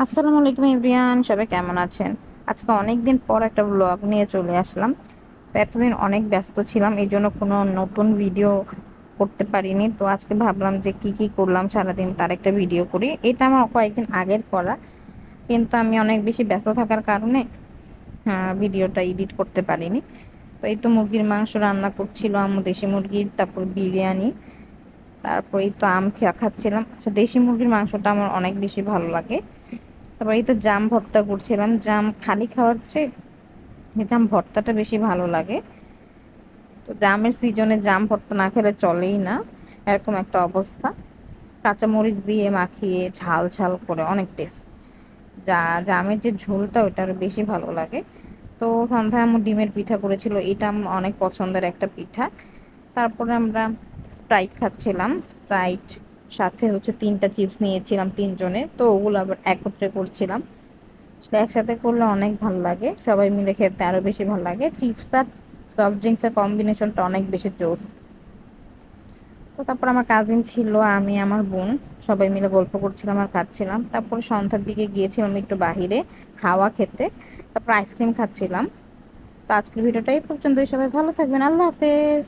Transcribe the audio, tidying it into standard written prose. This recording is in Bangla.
আসসালামু আলাইকুম এভরিওয়ান, সবাই কেমন আছেন? আজকে অনেক দিন পর একটা ব্লগ নিয়ে চলে আসলাম। তো এতদিন অনেক ব্যস্ত ছিলাম, এই জন্য কোনো নতুন ভিডিও করতে পারিনি। তো আজকে ভাবলাম যে কি কি করলাম সারাদিন তার একটা ভিডিও করি। এটা আমার কয়েকদিন আগের করা, কিন্তু আমি অনেক বেশি ব্যস্ত থাকার কারণে ভিডিওটা এডিট করতে পারিনি। তো এই তো মুরগির মাংস রান্না করছিল আম্মু, দেশি মুরগির, তারপর বিরিয়ানি, তারপর এই তো আম খাচ্ছিলাম। দেশি মুরগির মাংসটা আমার অনেক বেশি ভালো লাগে। তারপর এই তো জাম ভর্তা করছিলাম। জাম খালি খাওয়ার চেয়ে এই জাম ভর্তাটা বেশি ভালো লাগে। তো জামের সিজনে জাম ভর্তা না খেলে চলেই না, এরকম একটা অবস্থা। কাঁচা মরিচ দিয়ে মাখিয়ে ঝাল ঝাল করে অনেক টেস্ট। জামের যে ঝোলটা ওটা আরো বেশি ভালো লাগে। তো সন্ধ্যায় আমার ডিমের পিঠা করেছিল, এটা আমার অনেক পছন্দের একটা পিঠা। তারপরে আমরা স্প্রাইট খাচ্ছিলাম। স্প্রাইট সাথে হচ্ছে 3টা চিপস নিয়েছিলাম তিনজনের, তো ওগুলো আবার একত্রে করছিলাম। আসলে একসাথে করলে অনেক ভালো লাগে, সবাই মিলে খেতে আরো বেশি ভালো লাগে। চিপস আর সফট ড্রিঙ্কস এর কম্বিনেশনটা অনেক বেশি জোস। তো তারপর আমার কাজিন ছিল, আমি, আমার বোন, সবাই মিলে গল্প করছিলাম আর খাচ্ছিলাম। তারপর সন্ধ্যার দিকে গিয়েছিলাম একটু বাহিরে হাওয়া খেতে, তারপর আইসক্রিম খাচ্ছিলাম। তো আজকের ভিডিওটা এই পর্যন্তই, সবাই ভালো থাকবেন, আল্লাহ হাফেজ।